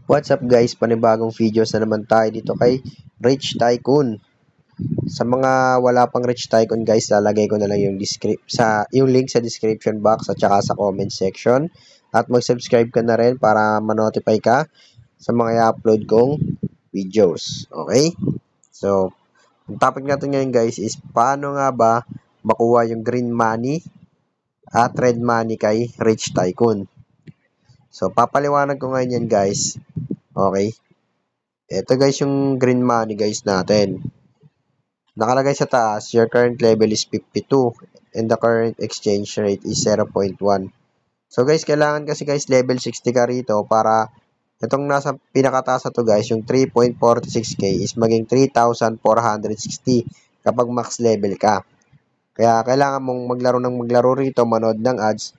What's up guys, panibagong videos na naman tayo dito kay Rich Tycoon. Sa mga wala pang Rich Tycoon guys, lalagay ko na lang yung link sa description box at saka sa comment section. At mag-subscribe ka na rin para ma-notify ka sa mga i-upload kong videos. Okay? So, ang topic natin ngayon guys is paano nga ba makuha yung green money at red money kay Rich Tycoon. So, papaliwanag ko ngayon yan guys. Okay? Ito guys yung green money guys natin. Nakalagay sa taas, your current level is 52 and the current exchange rate is 0.1. So guys, kailangan kasi guys level 60 ka rito para itong nasa pinakataas na to guys, yung 3.46k is maging 3,460 kapag max level ka. Kaya kailangan mong maglaro rito, manood ng ads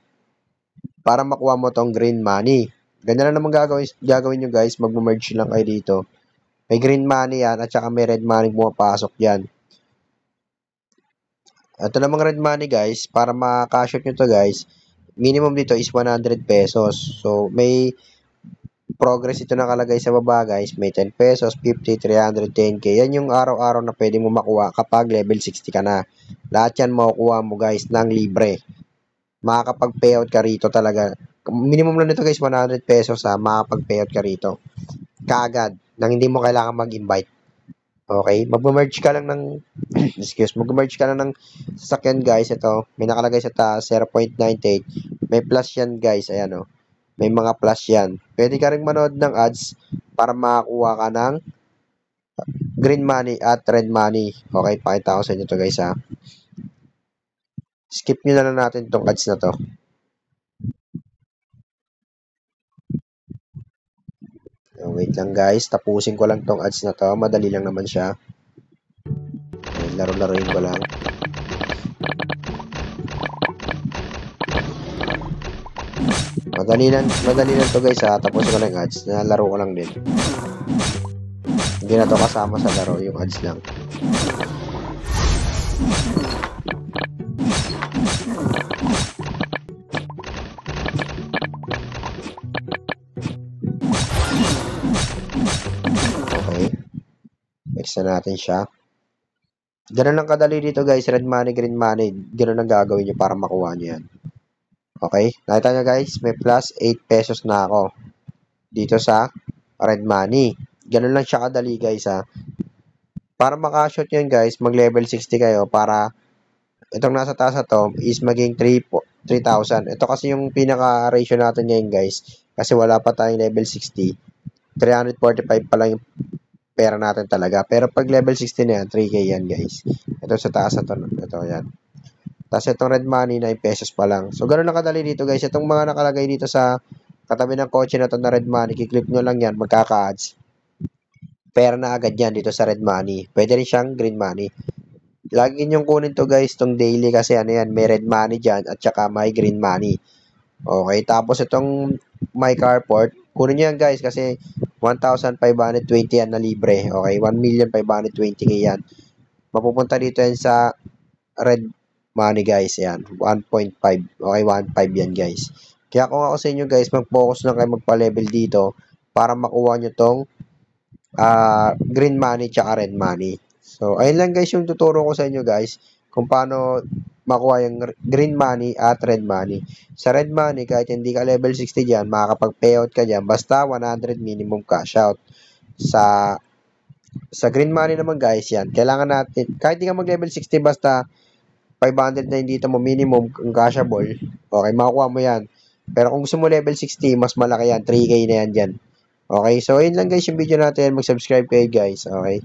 para makuha mo tong green money. Ganyan na naman gagawin nyo guys, mag-merge lang kayo dito. May green money yan at saka may red money pumapasok yan. Ito namang red money guys, para maka-cash out nyo to guys, minimum dito is 100 pesos. So, may progress ito nakalagay sa baba guys. May 10 pesos, 50, 300, 10k. Yan yung araw-araw na pwede mo makuha kapag level 60 ka na. Lahat yan makukuha mo guys ng libre. Makakapag-payout ka rito talaga. Minimum lang nito guys, 100 pesos ha. Makakapag-payout ka rito. Kaagad. Nang hindi mo kailangan mag-invite. Okay? Mag-merge ka lang ng mag-merge ka lang ng sasakyan guys. Ito, may nakalagay sa taas 0.98. May plus yan guys. Ayan o. May mga plus yan. Pwede ka rin manood ng ads para makakuha ka ng green money at red money. Okay? Pakita ko sa inyo to guys ha. Skip nyo na lang natin itong ads na to. Wait lang guys, tapusin ko lang tong ads na to. Madali lang naman siya. Laro-laruin ko lang. Madali lang to guys ha. Tapusin ko lang yung ads. Nalaro ko lang din. Hindi na to kasama sa laro, yung ads lang. Next na natin siya. Ganun lang kadali dito guys. Red money, green money. Ganun lang gagawin nyo para makuha nyo yan. Okay? Nakita nyo guys, may plus 8 pesos na ako. Dito sa red money. Ganun lang siya kadali guys ha. Para makashot yan guys, mag level 60 kayo para itong nasa taas na to is maging 3,000. Ito kasi yung pinaka ratio natin ngayon guys. Kasi wala pa tayong level 60. 345 pa lang yung pera natin talaga. Pero pag level 60 na yan, 3k yan guys. Ito sa taas na to. Ito yan. Tapos itong red money, 9 pesos pa lang. So, ganoon lang kadali dito guys. Itong mga nakalagay dito sa katabi ng kotse na to na red money, kiklip nyo lang yan, magkaka-ads. Pera na agad yan dito sa red money. Pwede rin siyang green money. Lagi nyong kunin to guys, itong daily kasi ano yan, may red money dyan at saka may green money. Okay, tapos itong my carport, kunin nyo yan guys kasi 1,520 yan na libre. Okay, 1,520,000 yan. Mapupunta dito yan sa red money guys. Yan, 1.5. Okay, 1.5 yan guys. Kaya kung ako sa inyo guys, mag-focus lang kayo magpa-level dito para makuha nyo tong green money tsaka red money. So, ayun lang guys yung tuturo ko sa inyo guys kung paano makuha yung green money at red money. Sa red money, kahit hindi ka level 60 dyan, makakapag-payout ka dyan, basta 100 minimum cash out. Sa green money naman guys, yan, kailangan natin, kahit hindi ka mag-level 60, basta 500 na dito mo minimum ang cashable, okay, makukuha mo yan. Pero kung gusto mo level 60, mas malaki yan, 3k na yan dyan. Okay, so yun lang guys yung video natin, mag-subscribe kayo guys, okay.